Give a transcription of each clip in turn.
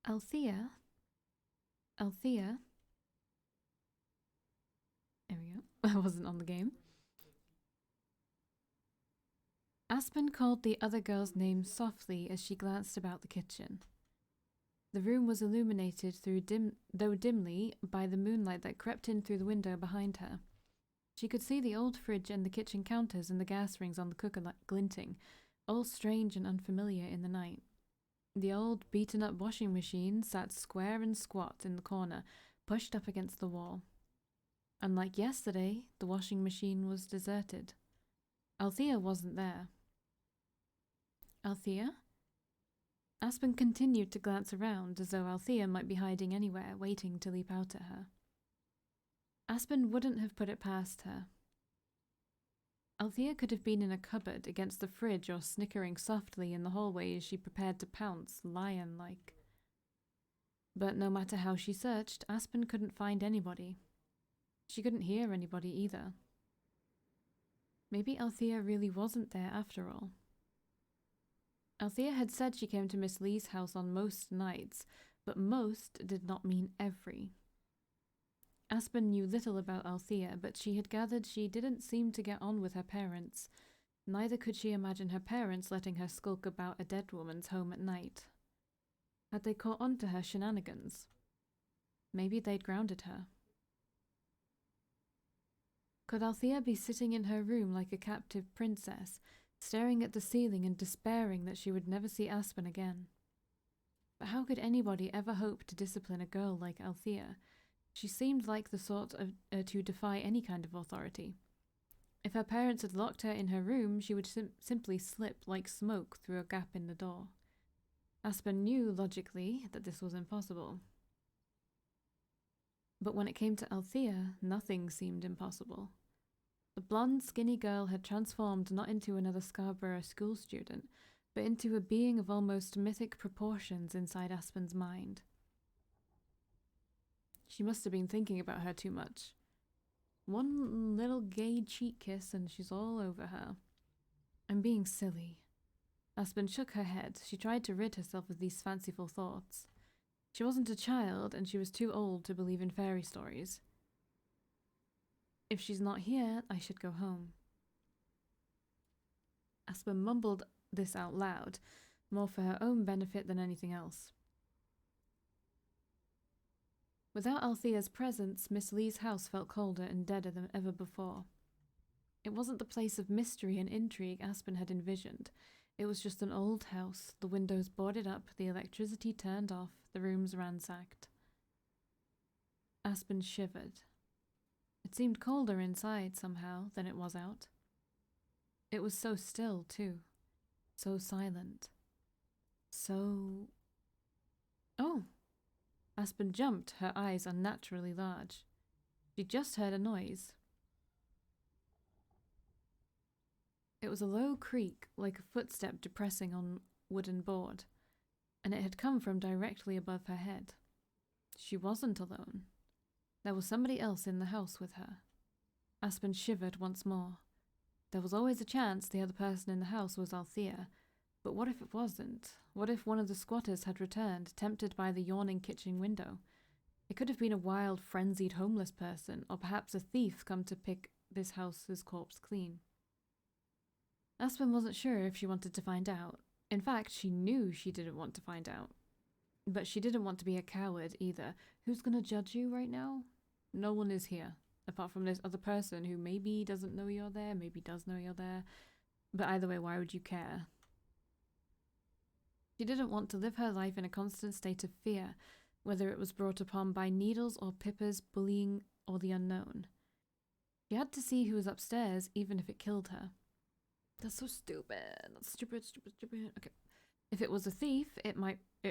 Altheaaa? Altheaaa? There we go. I wasn't on the game. Aspen called the other girl's name softly as she glanced about the kitchen. The room was illuminated though dimly, by the moonlight that crept in through the window behind her. She could see the old fridge and the kitchen counters and the gas rings on the cooker glinting, all strange and unfamiliar in the night. The old, beaten-up washing machine sat square and squat in the corner, pushed up against the wall. Unlike yesterday, the washing machine was deserted. Altheaaa wasn't there. Altheaaa? Aspen continued to glance around, as though Altheaaa might be hiding anywhere, waiting to leap out at her. Aspen wouldn't have put it past her. Altheaaa could have been in a cupboard against the fridge or snickering softly in the hallway as she prepared to pounce, lion-like. But no matter how she searched, Aspen couldn't find anybody. She couldn't hear anybody either. Maybe Altheaaa really wasn't there after all. Altheaaa had said she came to Miss Lee's house on most nights, but most did not mean every. Aspen knew little about Altheaaa, but she had gathered she didn't seem to get on with her parents. Neither could she imagine her parents letting her skulk about a dead woman's home at night. Had they caught on to her shenanigans? Maybe they'd grounded her. Could Altheaaa be sitting in her room like a captive princess, staring at the ceiling and despairing that she would never see Aspen again? But how could anybody ever hope to discipline a girl like Altheaaa? She seemed like the sort to defy any kind of authority. If her parents had locked her in her room, she would simply slip like smoke through a gap in the door. Aspen knew, logically, that this was impossible. But when it came to Altheaaa, nothing seemed impossible. The blonde, skinny girl had transformed not into another Scarborough school student, but into a being of almost mythic proportions inside Aspen's mind. She must have been thinking about her too much. One little gay cheek kiss and she's all over her. I'm being silly. Aspen shook her head. She tried to rid herself of these fanciful thoughts. She wasn't a child, and she was too old to believe in fairy stories. If she's not here, I should go home. Aspen mumbled this out loud, more for her own benefit than anything else. Without Althea's presence, Miss Lee's house felt colder and deader than ever before. It wasn't the place of mystery and intrigue Aspen had envisioned. It was just an old house, the windows boarded up, the electricity turned off, the rooms ransacked. Aspen shivered. It seemed colder inside, somehow, than it was out. It was so still, too. So silent. So... Oh! Aspen jumped, her eyes unnaturally large. She just heard a noise. It was a low creak, like a footstep depressing on wooden board, and it had come from directly above her head. She wasn't alone. There was somebody else in the house with her. Aspen shivered once more. There was always a chance the other person in the house was Altheaaa, but what if it wasn't? What if one of the squatters had returned, tempted by the yawning kitchen window? It could have been a wild, frenzied homeless person, or perhaps a thief come to pick this house's corpse clean. Aspen wasn't sure if she wanted to find out. In fact, she knew she didn't want to find out. But she didn't want to be a coward either. Who's going to judge you right now? No one is here, apart from this other person who maybe doesn't know you're there, maybe does know you're there. But either way, why would you care? She didn't want to live her life in a constant state of fear, whether it was brought upon by needles or Pippa's bullying or the unknown. She had to see who was upstairs, even if it killed her. That's so stupid. That's stupid. Okay. If it was a thief, it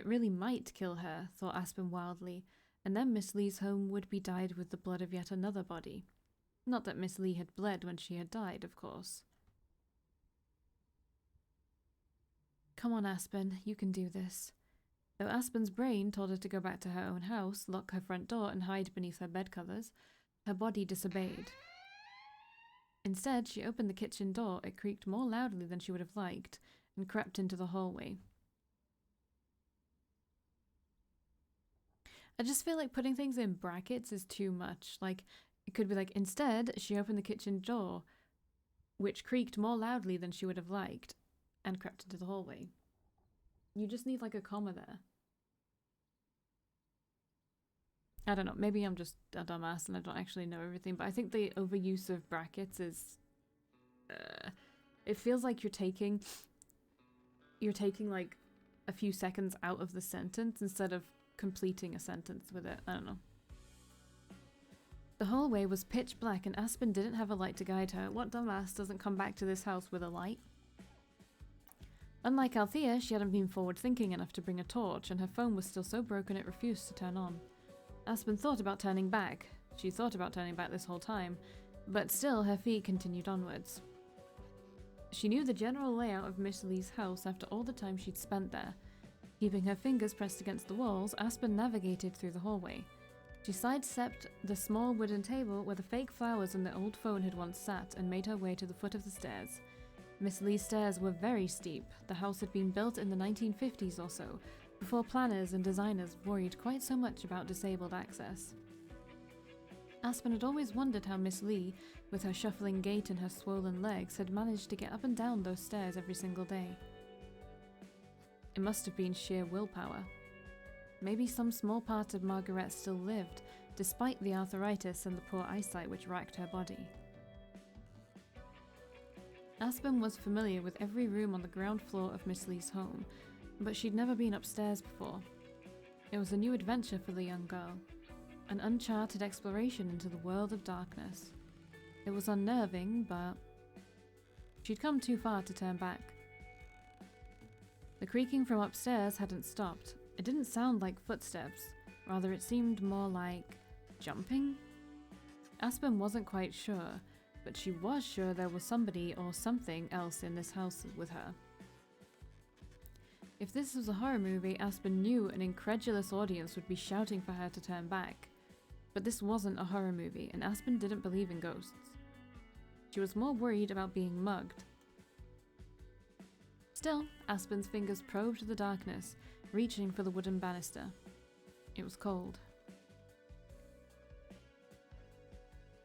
really might kill her, thought Aspen wildly, and then Miss Lee's home would be dyed with the blood of yet another body. Not that Miss Lee had bled when she had died, of course. Come on, Aspen, you can do this. Though Aspen's brain told her to go back to her own house, lock her front door, and hide beneath her bedcovers, her body disobeyed. Instead, she opened the kitchen door. It creaked more loudly than she would have liked, and crept into the hallway. I just feel like putting things in brackets is too much. Like, it could be like, instead, she opened the kitchen door, which creaked more loudly than she would have liked, and crept into the hallway. You just need like a comma there. I don't know, maybe I'm just a dumbass and I don't actually know everything, but I think the overuse of brackets is... it feels like you're taking like a few seconds out of the sentence instead of completing a sentence with it. I don't know. The hallway was pitch black and Aspen didn't have a light to guide her. What dumbass doesn't come back to this house with a light? Unlike Altheaaa, she hadn't been forward-thinking enough to bring a torch, and her phone was still so broken it refused to turn on. Aspen thought about turning back. She thought about turning back this whole time, but still her feet continued onwards. She knew the general layout of Miss Lee's house after all the time she'd spent there. Keeping her fingers pressed against the walls, Aspen navigated through the hallway. She sidestepped the small wooden table where the fake flowers and the old phone had once sat and made her way to the foot of the stairs. Miss Lee's stairs were very steep. The house had been built in the 1950s or so, before planners and designers worried quite so much about disabled access. Aspen had always wondered how Miss Lee, with her shuffling gait and her swollen legs, had managed to get up and down those stairs every single day. It must have been sheer willpower. Maybe some small part of Margaret still lived, despite the arthritis and the poor eyesight which racked her body. Aspen was familiar with every room on the ground floor of Miss Lee's home, but she'd never been upstairs before. It was a new adventure for the young girl, an uncharted exploration into the world of darkness. It was unnerving, but she'd come too far to turn back. The creaking from upstairs hadn't stopped. It didn't sound like footsteps, rather it seemed more like jumping? Aspen wasn't quite sure, but she was sure there was somebody or something else in this house with her. If this was a horror movie, Aspen knew an incredulous audience would be shouting for her to turn back. But this wasn't a horror movie, and Aspen didn't believe in ghosts. She was more worried about being mugged. Still, Aspen's fingers probed the darkness, reaching for the wooden banister. It was cold.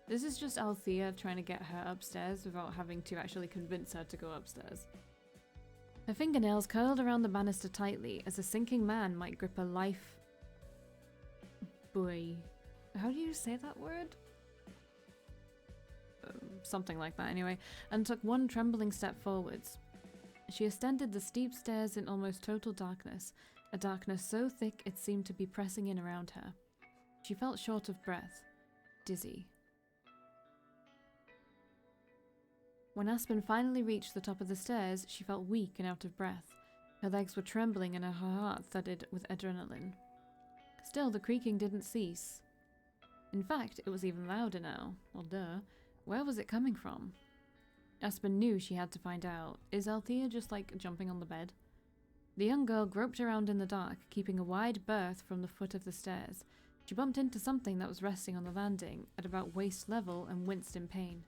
This is just Altheaaa trying to get her upstairs without having to actually convince her to go upstairs. Her fingernails curled around the banister tightly, as a sinking man might grip a life buoy. How do you say that word? Something like that anyway, and took one trembling step forwards. She ascended the steep stairs in almost total darkness, a darkness so thick it seemed to be pressing in around her. She felt short of breath, dizzy. When Aspen finally reached the top of the stairs, she felt weak and out of breath. Her legs were trembling and her heart thudded with adrenaline. Still, the creaking didn't cease. In fact, it was even louder now. Well, duh. Where was it coming from? Aspen knew she had to find out. Is Altheaaa just like jumping on the bed? The young girl groped around in the dark, keeping a wide berth from the foot of the stairs. She bumped into something that was resting on the landing at about waist level and winced in pain.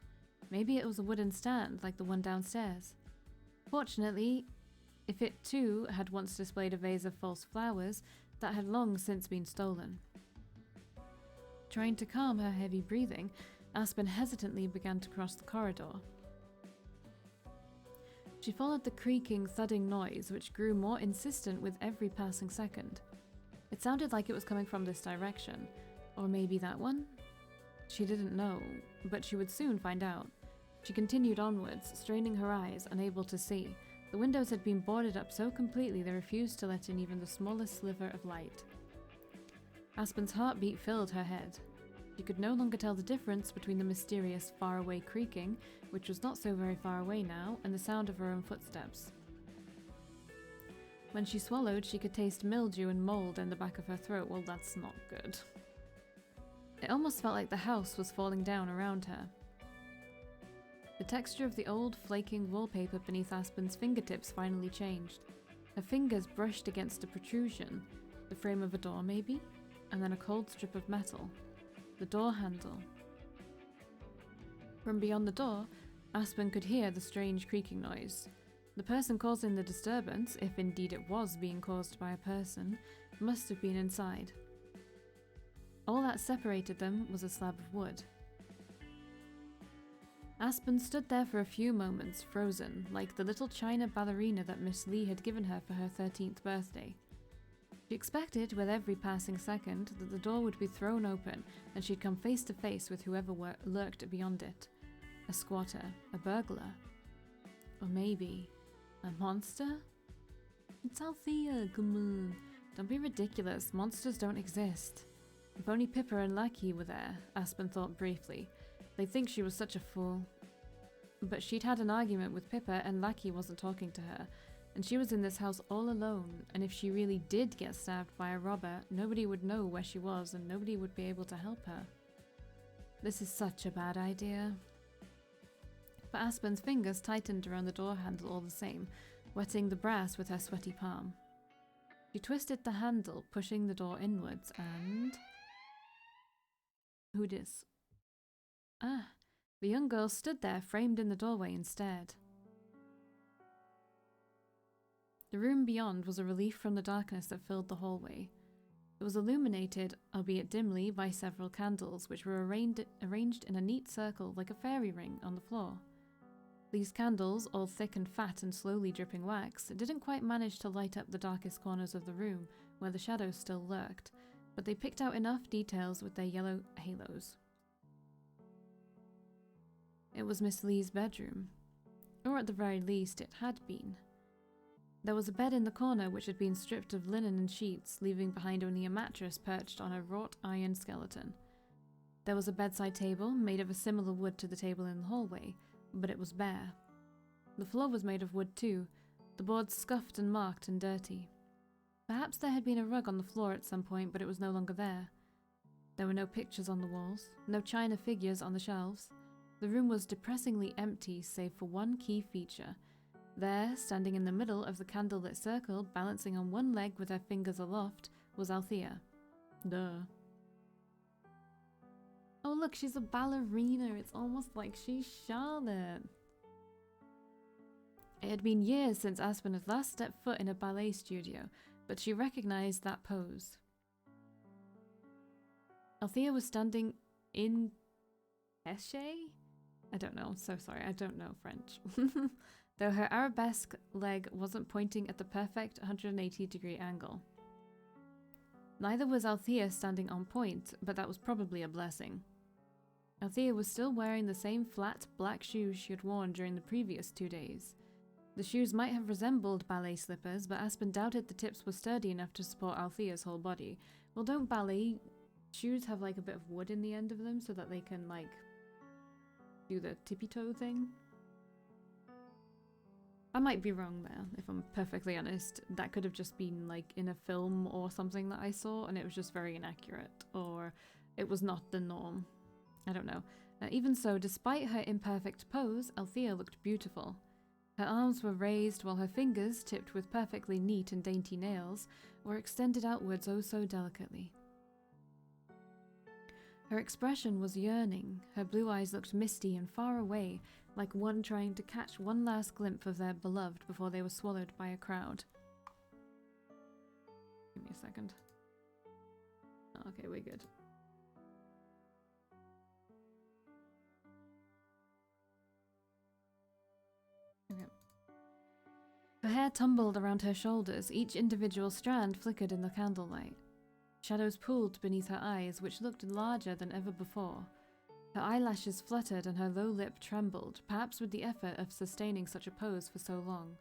Maybe it was a wooden stand like the one downstairs. Fortunately, if it too had once displayed a vase of false flowers that had long since been stolen. Trying to calm her heavy breathing, Aspen hesitantly began to cross the corridor. She followed the creaking, thudding noise, which grew more insistent with every passing second. It sounded like it was coming from this direction, or maybe that one? She didn't know, but she would soon find out. She continued onwards, straining her eyes, unable to see. The windows had been boarded up so completely they refused to let in even the smallest sliver of light. Aspen's heartbeat filled her head. She could no longer tell the difference between the mysterious faraway creaking, which was not so very far away now, and the sound of her own footsteps. When she swallowed, she could taste mildew and mold in the back of her throat. Well, that's not good. It almost felt like the house was falling down around her. The texture of the old, flaking wallpaper beneath Aspen's fingertips finally changed. Her fingers brushed against a protrusion, the frame of a door maybe, and then a cold strip of metal. The door handle. From beyond the door, Aspen could hear the strange creaking noise. The person causing the disturbance, if indeed it was being caused by a person, must have been inside. All that separated them was a slab of wood. Aspen stood there for a few moments, frozen, like the little china ballerina that Miss Lee had given her for her 13th birthday. She expected, with every passing second, that the door would be thrown open and she'd come face to face with whoever lurked beyond it. A squatter, a burglar, or maybe a monster? It's Altheaaa, come on. Don't be ridiculous, monsters don't exist. If only Pippa and Valkii were there, Aspen thought briefly. They'd think she was such a fool. But she'd had an argument with Pippa and Valkii wasn't talking to her, and she was in this house all alone, and if she really did get stabbed by a robber, nobody would know where she was and nobody would be able to help her. This is such a bad idea. But Aspen's fingers tightened around the door handle all the same, wetting the brass with her sweaty palm. She twisted the handle, pushing the door inwards, and... Who dis? Ah, the young girl stood there, framed in the doorway, and stared. The room beyond was a relief from the darkness that filled the hallway. It was illuminated, albeit dimly, by several candles, which were arranged in a neat circle like a fairy ring on the floor. These candles, all thick and fat and slowly dripping wax, didn't quite manage to light up the darkest corners of the room, where the shadows still lurked, but they picked out enough details with their yellow halos. It was Miss Lee's bedroom, or at the very least it had been. There was a bed in the corner which had been stripped of linen and sheets, leaving behind only a mattress perched on a wrought iron skeleton. There was a bedside table, made of a similar wood to the table in the hallway, but it was bare. The floor was made of wood too, the boards scuffed and marked and dirty. Perhaps there had been a rug on the floor at some point, but it was no longer there. There were no pictures on the walls, no china figures on the shelves. The room was depressingly empty save for one key feature. There, standing in the middle of the candlelit circle, balancing on one leg with her fingers aloft, was Altheaaa. Duh. Oh look, she's a ballerina. It's almost like she's Charlotte. It had been years since Aspen had last stepped foot in a ballet studio, but she recognized that pose. Altheaaa was standing in Esche? I don't know, I'm so sorry, I don't know French. Though her arabesque leg wasn't pointing at the perfect 180-degree angle. Neither was Altheaaa standing on point, but that was probably a blessing. Altheaaa was still wearing the same flat, black shoes she had worn during the previous 2 days. The shoes might have resembled ballet slippers, but Aspen doubted the tips were sturdy enough to support Althea's whole body. Well, don't ballet shoes have like a bit of wood in the end of them so that they can like do the tippy toe thing? I might be wrong there, if I'm perfectly honest. That could have just been like in a film or something that I saw and it was just very inaccurate, or it was not the norm. I don't know. Even so, despite her imperfect pose, Altheaaa looked beautiful. Her arms were raised while her fingers, tipped with perfectly neat and dainty nails, were extended outwards oh so delicately. Her expression was yearning. Her blue eyes looked misty and far away, like one trying to catch one last glimpse of their beloved before they were swallowed by a crowd. Give me a second. Okay, we're good. Okay. Her hair tumbled around her shoulders, each individual strand flickered in the candlelight. Shadows pooled beneath her eyes, which looked larger than ever before. Her eyelashes fluttered and her low lip trembled, perhaps with the effort of sustaining such a pose for so long.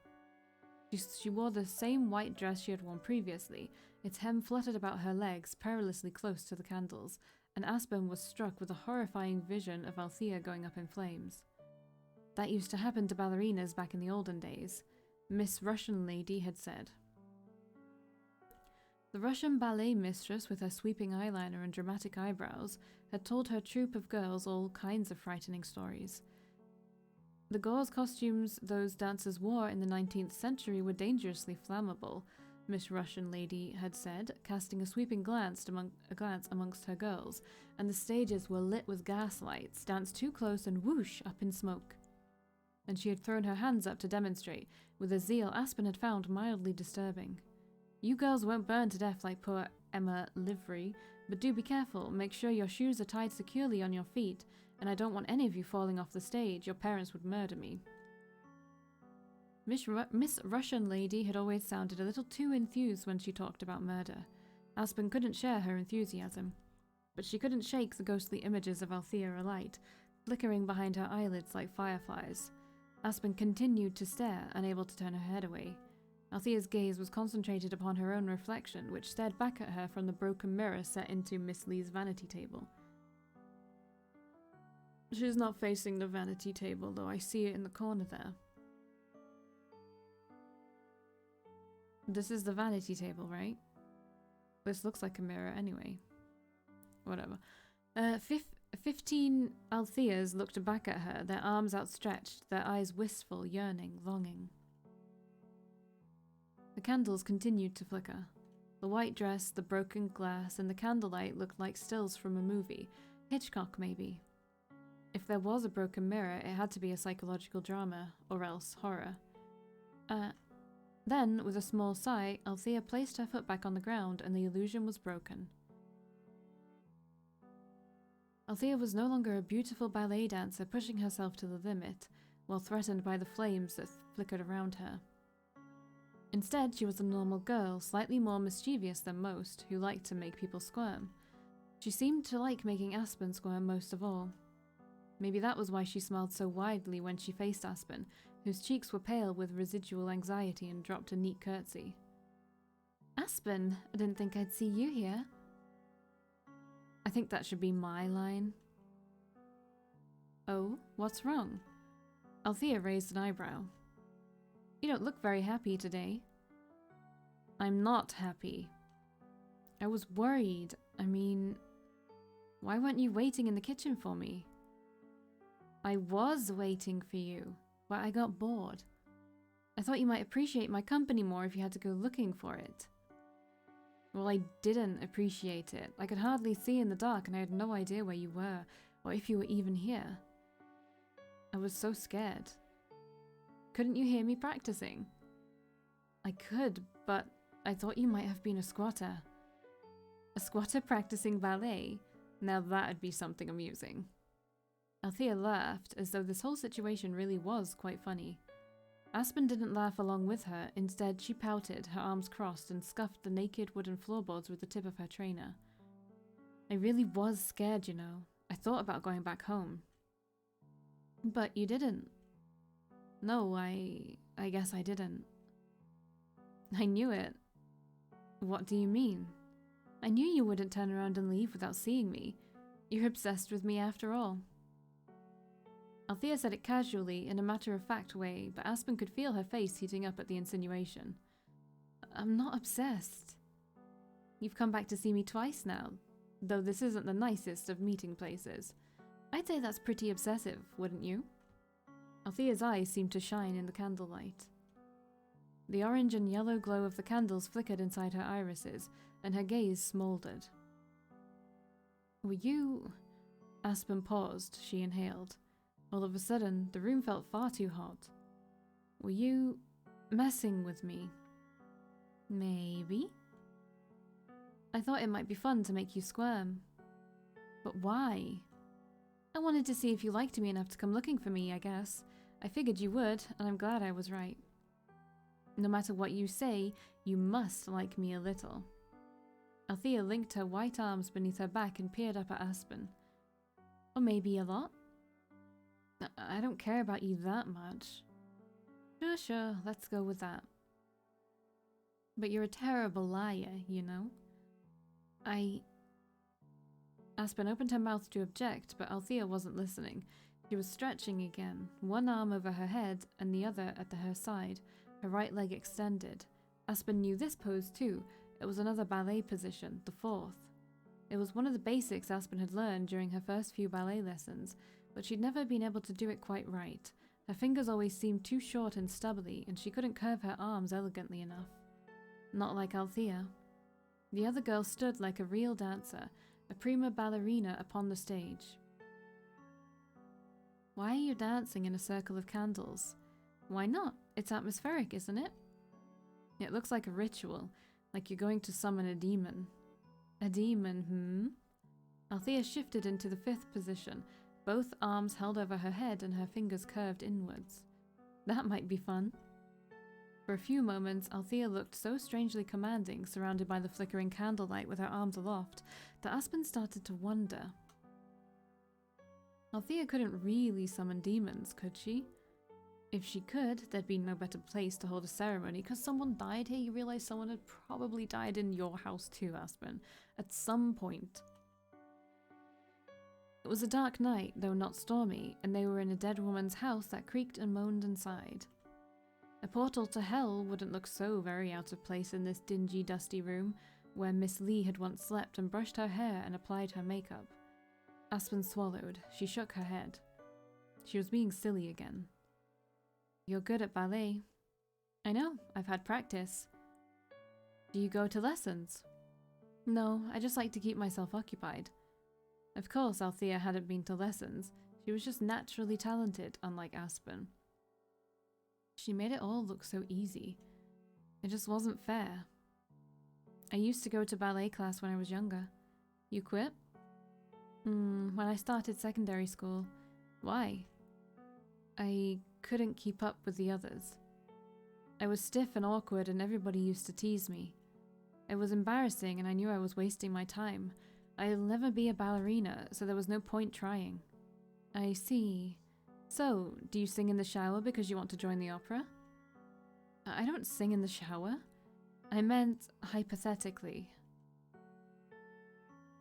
She wore the same white dress she had worn previously. Its hem fluttered about her legs, perilously close to the candles, and Aspen was struck with a horrifying vision of Altheaaa going up in flames. That used to happen to ballerinas back in the olden days, Miss Russian Lady had said. The Russian ballet mistress, with her sweeping eyeliner and dramatic eyebrows, had told her troupe of girls all kinds of frightening stories. The gauze costumes those dancers wore in the 19th century were dangerously flammable, Miss Russian Lady had said, casting a sweeping glance amongst her girls, and the stages were lit with gas lights, danced too close and whoosh, up in smoke. And she had thrown her hands up to demonstrate, with a zeal Aspen had found mildly disturbing. You girls won't burn to death like poor Emma Livery, But do be careful, make sure your shoes are tied securely on your feet, and I don't want any of you falling off the stage. Your parents would murder me. Miss Russian Lady had always sounded a little too enthused when she talked about murder. Aspen couldn't share her enthusiasm, but she couldn't shake the ghostly images of Altheaaa alight, flickering behind her eyelids like fireflies. Aspen continued to stare, unable to turn her head away. Althea's gaze was concentrated upon her own reflection, which stared back at her from the broken mirror set into Miss Lee's vanity table. She's not facing the vanity table, though I see it in the corner there. This is the vanity table, right? This looks like a mirror anyway. Whatever. 15 Altheaas looked back at her, their arms outstretched, their eyes wistful, yearning, longing. The candles continued to flicker. The white dress, the broken glass, and the candlelight looked like stills from a movie. Hitchcock, maybe. If there was a broken mirror, it had to be a psychological drama, or else horror. Then, with a small sigh, Altheaaa placed her foot back on the ground, and the illusion was broken. Altheaaa was no longer a beautiful ballet dancer pushing herself to the limit, while threatened by the flames that flickered around her. Instead, she was a normal girl, slightly more mischievous than most, who liked to make people squirm. She seemed to like making Aspen squirm most of all. Maybe that was why she smiled so widely when she faced Aspen, whose cheeks were pale with residual anxiety, and dropped a neat curtsy. Aspen, I didn't think I'd see you here. I think that should be my line. Oh, what's wrong? Altheaaa raised an eyebrow. You don't look very happy today. I'm not happy. I was worried. I mean, why weren't you waiting in the kitchen for me? I was waiting for you, but I got bored. I thought you might appreciate my company more if you had to go looking for it. Well, I didn't appreciate it. I could hardly see in the dark, and I had no idea where you were, or if you were even here. I was so scared. Couldn't you hear me practicing? I could, but I thought you might have been a squatter. A squatter practicing ballet? Now that'd be something amusing. Altheaaa laughed, as though this whole situation really was quite funny. Aspen didn't laugh along with her. Instead, she pouted, her arms crossed, and scuffed the naked wooden floorboards with the tip of her trainer. I really was scared, you know. I thought about going back home. But you didn't. No, I guess I didn't. I knew it. What do you mean? I knew you wouldn't turn around and leave without seeing me. You're obsessed with me after all. Altheaaa said it casually, in a matter-of-fact way, but Aspen could feel her face heating up at the insinuation. I'm not obsessed. You've come back to see me twice now, though this isn't the nicest of meeting places. I'd say that's pretty obsessive, wouldn't you? Althea's eyes seemed to shine in the candlelight. The orange and yellow glow of the candles flickered inside her irises, and her gaze smoldered. Were you... Aspen paused, she inhaled. All of a sudden, the room felt far too hot. Were you... messing with me? Maybe? I thought it might be fun to make you squirm. But why? I wanted to see if you liked me enough to come looking for me, I guess. I figured you would, and I'm glad I was right. No matter what you say, you must like me a little. Altheaaa linked her white arms beneath her back and peered up at Aspen. Or maybe a lot? I don't care about you that much. Sure, let's go with that. But you're a terrible liar, you know? Aspen opened her mouth to object, but Altheaaa wasn't listening. She was stretching again, one arm over her head and the other at her side, her right leg extended. Aspen knew this pose too. It was another ballet position, the fourth. It was one of the basics Aspen had learned during her first few ballet lessons, but she'd never been able to do it quite right. Her fingers always seemed too short and stubbly, and she couldn't curve her arms elegantly enough. Not like Altheaaa. The other girl stood like a real dancer, a prima ballerina upon the stage. Why are you dancing in a circle of candles? Why not? It's atmospheric, isn't it? It looks like a ritual, like you're going to summon a demon. A demon, Althea shifted into the 5th position, both arms held over her head and her fingers curved inwards. That might be fun. For a few moments, Althea looked so strangely commanding, surrounded by the flickering candlelight with her arms aloft, that Aspen started to wonder. Althea couldn't really summon demons, could she? If she could, there'd be no better place to hold a ceremony, because someone died here. You realize someone had probably died in your house too, Aspen, at some point. It was a dark night, though not stormy, and they were in a dead woman's house that creaked and moaned and sighed. A portal to hell wouldn't look so very out of place in this dingy, dusty room, where Miss Lee had once slept and brushed her hair and applied her makeup. Aspen swallowed. She shook her head. She was being silly again. You're good at ballet. I know, I've had practice. Do you go to lessons? No, I just like to keep myself occupied. Of course, Althea hadn't been to lessons. She was just naturally talented, unlike Aspen. She made it all look so easy. It just wasn't fair. I used to go to ballet class when I was younger. You quit? When I started secondary school. Why? I couldn't keep up with the others. I was stiff and awkward and everybody used to tease me. It was embarrassing and I knew I was wasting my time. I'll never be a ballerina, so there was no point trying. I see. So, do you sing in the shower because you want to join the opera? I don't sing in the shower. I meant hypothetically.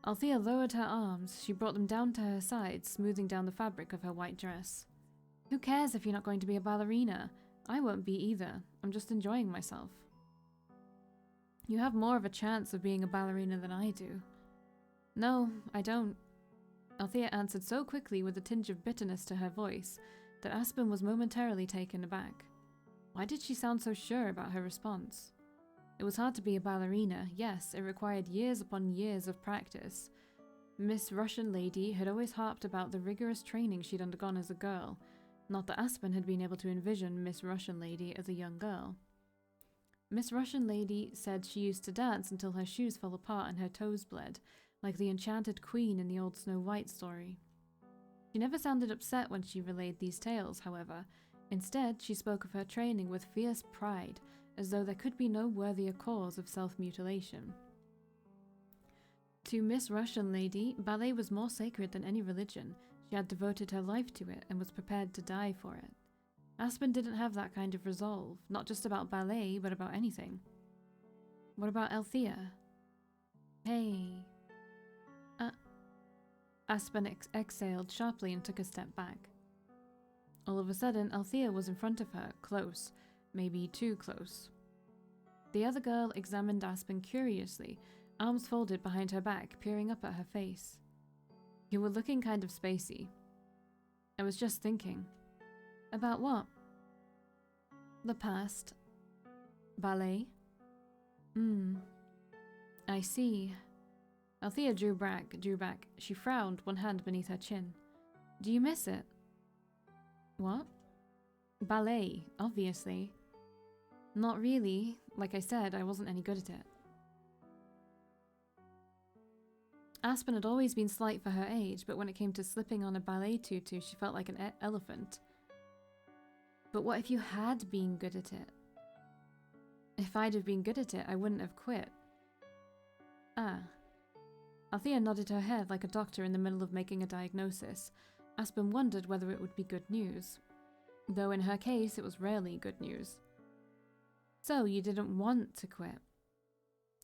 Althea lowered her arms. She brought them down to her sides, smoothing down the fabric of her white dress. Who cares if you're not going to be a ballerina? I won't be either. I'm just enjoying myself. You have more of a chance of being a ballerina than I do. No, I don't. Althea answered so quickly with a tinge of bitterness to her voice that Aspen was momentarily taken aback. Why did she sound so sure about her response? It was hard to be a ballerina, yes, it required years upon years of practice. Miss Russian Lady had always harped about the rigorous training she'd undergone as a girl, not that Aspen had been able to envision Miss Russian Lady as a young girl. Miss Russian Lady said she used to dance until her shoes fell apart and her toes bled, like the enchanted queen in the old Snow White story. She never sounded upset when she relayed these tales, however. Instead, she spoke of her training with fierce pride, as though there could be no worthier cause of self-mutilation. To Miss Russian Lady, ballet was more sacred than any religion. She had devoted her life to it and was prepared to die for it. Aspen didn't have that kind of resolve, not just about ballet, but about anything. What about Althea? Hey. Aspen exhaled sharply and took a step back. All of a sudden, Althea was in front of her, close, maybe too close. The other girl examined Aspen curiously, arms folded behind her back, peering up at her face. You were looking kind of spacey. I was just thinking. About what? The past. Ballet? I see. Althea drew back. She frowned, one hand beneath her chin. Do you miss it? What? Ballet, obviously. Not really. Like I said, I wasn't any good at it. Aspen had always been slight for her age, but when it came to slipping on a ballet tutu, she felt like an elephant. But what if you had been good at it? If I'd have been good at it, I wouldn't have quit. Ah. Althea nodded her head like a doctor in the middle of making a diagnosis. Aspen wondered whether it would be good news. Though in her case, it was rarely good news. So, you didn't want to quit.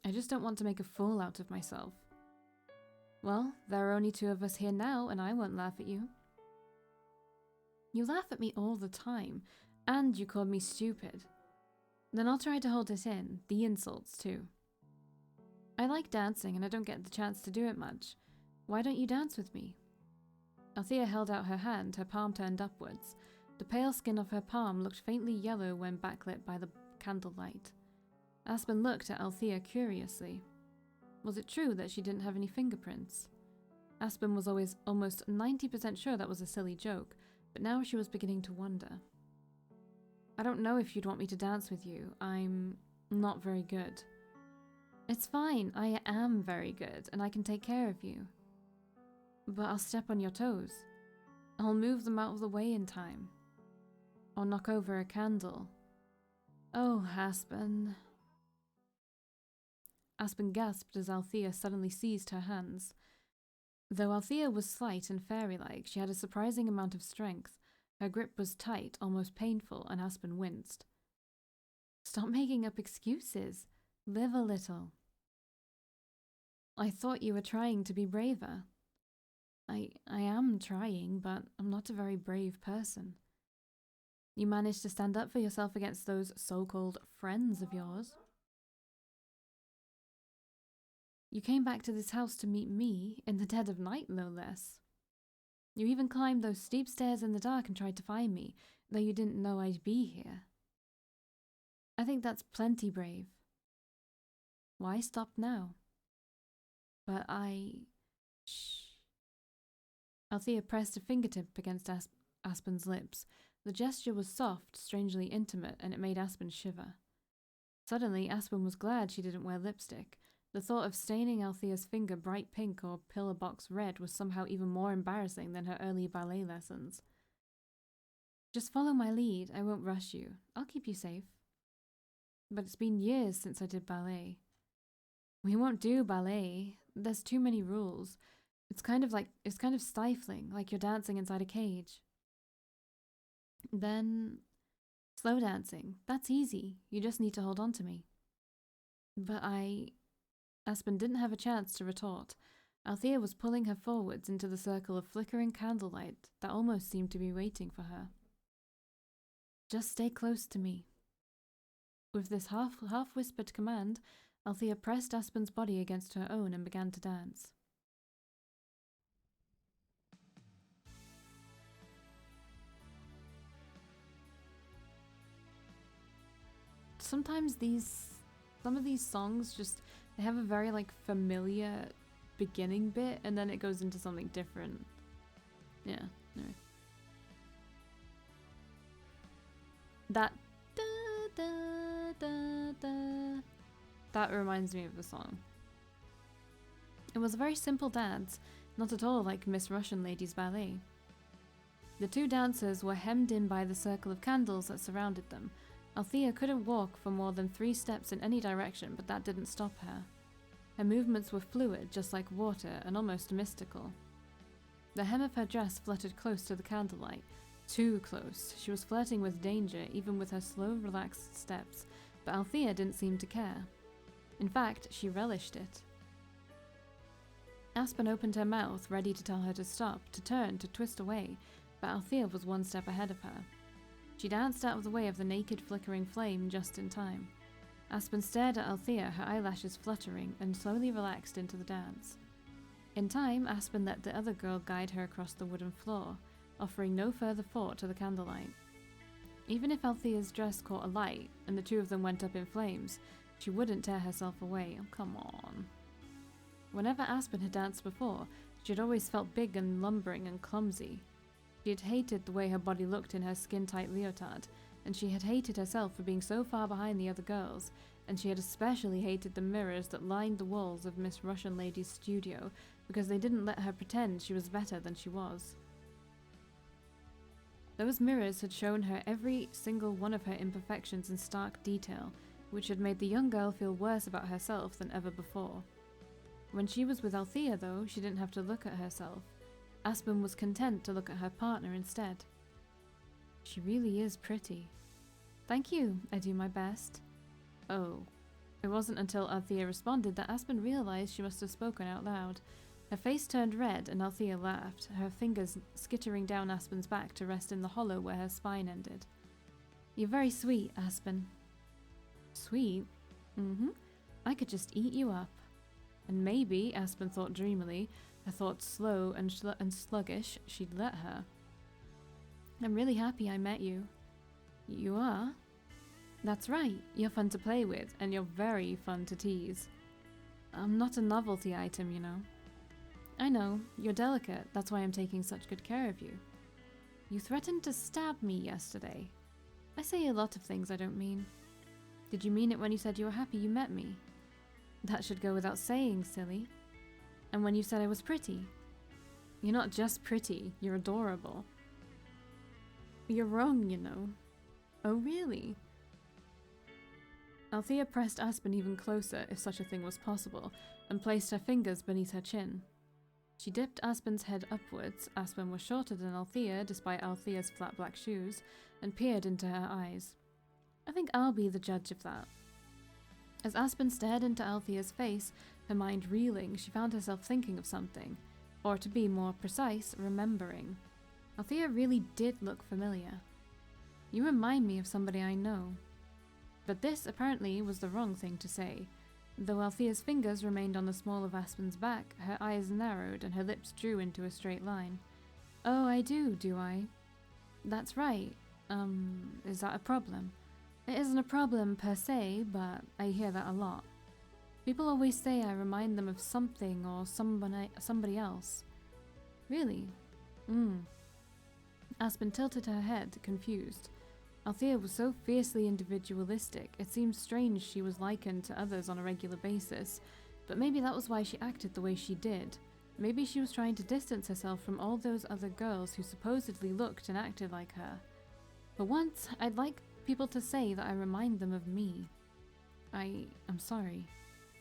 I just don't want to make a fool out of myself. Well, there are only 2 of us here now, and I won't laugh at you. You laugh at me all the time, and you called me stupid. Then I'll try to hold it in, the insults too. I like dancing and I don't get the chance to do it much. Why don't you dance with me? Althea held out her hand, her palm turned upwards. The pale skin of her palm looked faintly yellow when backlit by the candlelight. Aspen looked at Althea curiously. Was it true that she didn't have any fingerprints? Aspen was always almost 90% sure that was a silly joke, but now she was beginning to wonder. I don't know if you'd want me to dance with you. I'm not very good. It's fine, I am very good, and I can take care of you. But I'll step on your toes. I'll move them out of the way in time. Or knock over a candle. Oh, Aspen. Aspen gasped as Altheaaa suddenly seized her hands. Though Altheaaa was slight and fairy-like, she had a surprising amount of strength. Her grip was tight, almost painful, and Aspen winced. Stop making up excuses. Live a little. I thought you were trying to be braver. I am trying, but I'm not a very brave person. You managed to stand up for yourself against those so-called friends of yours. You came back to this house to meet me, in the dead of night, no less. You even climbed those steep stairs in the dark and tried to find me, though you didn't know I'd be here. I think that's plenty brave. Why stop now? But Shh. Altheaaa pressed a fingertip against Aspen's lips. The gesture was soft, strangely intimate, and it made Aspen shiver. Suddenly, Aspen was glad she didn't wear lipstick. The thought of staining Althea's finger bright pink or pillar box red was somehow even more embarrassing than her early ballet lessons. Just follow my lead, I won't rush you. I'll keep you safe. But it's been years since I did ballet. We won't do ballet. There's too many rules. It's kind of stifling, like you're dancing inside a cage. Then, slow dancing. That's easy. You just need to hold on to me. But Aspen didn't have a chance to retort. Altheaaa was pulling her forwards into the circle of flickering candlelight that almost seemed to be waiting for her. Just stay close to me. With this half-whispered command, Altheaaa pressed Aspen's body against her own and began to dance. Sometimes some of these songs they have a very familiar beginning bit and then it goes into something different. Yeah, anyway. That da, da, da, da, that reminds me of the song. It was a very simple dance, not at all like Miss Russian Lady's ballet. The two dancers were hemmed in by the circle of candles that surrounded them. Altheaaa couldn't walk for more than 3 steps in any direction, but that didn't stop her. Her movements were fluid, just like water, and almost mystical. The hem of her dress fluttered close to the candlelight. Too close. She was flirting with danger, even with her slow, relaxed steps, but Altheaaa didn't seem to care. In fact, she relished it. Aspen opened her mouth, ready to tell her to stop, to turn, to twist away, but Altheaaa was 1 step ahead of her. She danced out of the way of the naked, flickering flame just in time. Aspen stared at Altheaaa, her eyelashes fluttering, and slowly relaxed into the dance. In time, Aspen let the other girl guide her across the wooden floor, offering no further thought to the candlelight. Even if Althea's dress caught alight, and the two of them went up in flames, she wouldn't tear herself away. Oh, come on. Whenever Aspen had danced before, she had always felt big and lumbering and clumsy. She had hated the way her body looked in her skin-tight leotard, and she had hated herself for being so far behind the other girls, and she had especially hated the mirrors that lined the walls of Miss Russian Lady's studio because they didn't let her pretend she was better than she was. Those mirrors had shown her every single one of her imperfections in stark detail, which had made the young girl feel worse about herself than ever before. When she was with Altheaaa, though, she didn't have to look at herself. Aspen was content to look at her partner instead. She really is pretty. Thank you, I do my best. Oh. It wasn't until Altheaaa responded that Aspen realized she must have spoken out loud. Her face turned red and Altheaaa laughed, her fingers skittering down Aspen's back to rest in the hollow where her spine ended. You're very sweet, Aspen. Sweet? Mm-hmm. I could just eat you up. And maybe, Aspen thought dreamily, her thoughts slow and sluggish, she'd let her. I'm really happy I met you. You are? That's right, you're fun to play with, and you're very fun to tease. I'm not a novelty item, you know. I know, you're delicate, that's why I'm taking such good care of you. You threatened to stab me yesterday. I say a lot of things I don't mean. Did you mean it when you said you were happy you met me? That should go without saying, silly. And when you said I was pretty? You're not just pretty, you're adorable. You're wrong, you know. Oh, really? Altheaaa pressed Aspen even closer, if such a thing was possible, and placed her fingers beneath her chin. She dipped Aspen's head upwards. Aspen was shorter than Altheaaa, despite Althea's flat black shoes, and peered into her eyes. I think I'll be the judge of that. As Aspen stared into Althea's face, her mind reeling, she found herself thinking of something, or to be more precise, remembering. Altheaaa really did look familiar. You remind me of somebody I know. But this, apparently, was the wrong thing to say. Though Althea's fingers remained on the small of Aspen's back, her eyes narrowed and her lips drew into a straight line. Oh, I do I? That's right. Is that a problem? It isn't a problem per se, but I hear that a lot. People always say I remind them of something or somebody else. Really? Aspen tilted her head, confused. Altheaaa was so fiercely individualistic, it seemed strange she was likened to others on a regular basis, but maybe that was why she acted the way she did. Maybe she was trying to distance herself from all those other girls who supposedly looked and acted like her. For once, I'd like people to say that I remind them of me. I'm sorry.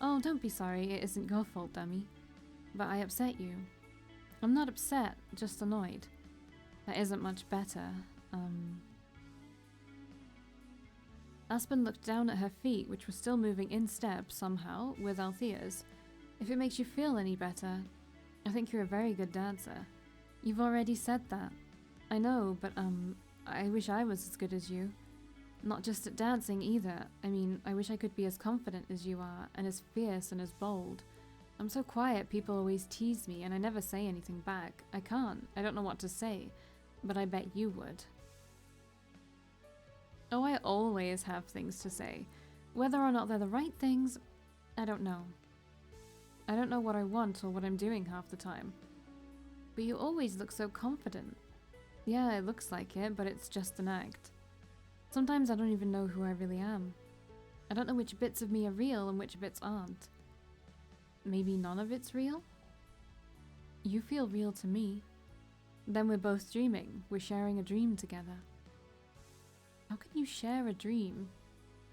Oh, don't be sorry, it isn't your fault, dummy. But I upset you. I'm not upset, just annoyed. That isn't much better. Aspen looked down at her feet, which were still moving in step, somehow, with Althea's. If it makes you feel any better, I think you're a very good dancer. You've already said that. I know, but I wish I was as good as you. Not just at dancing either. I mean, I wish I could be as confident as you are, and as fierce and as bold. I'm so quiet, people always tease me, and I never say anything back. I can't. I don't know what to say, but I bet you would. Oh, I always have things to say. Whether or not they're the right things, I don't know. I don't know what I want or what I'm doing half the time. But you always look so confident. Yeah, it looks like it, but it's just an act. Sometimes I don't even know who I really am. I don't know which bits of me are real and which bits aren't. Maybe none of it's real? You feel real to me. Then we're both dreaming. We're sharing a dream together. How can you share a dream?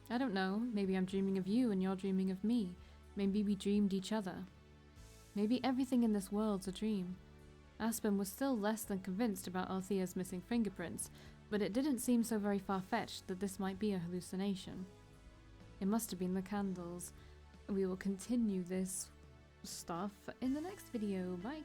I don't know. Maybe I'm dreaming of you and you're dreaming of me. Maybe we dreamed each other. Maybe everything in this world's a dream. Aspen was still less than convinced about Althea's missing fingerprints, but it didn't seem so very far-fetched that this might be a hallucination. It must have been the candles. We will continue this stuff in the next video. Bye!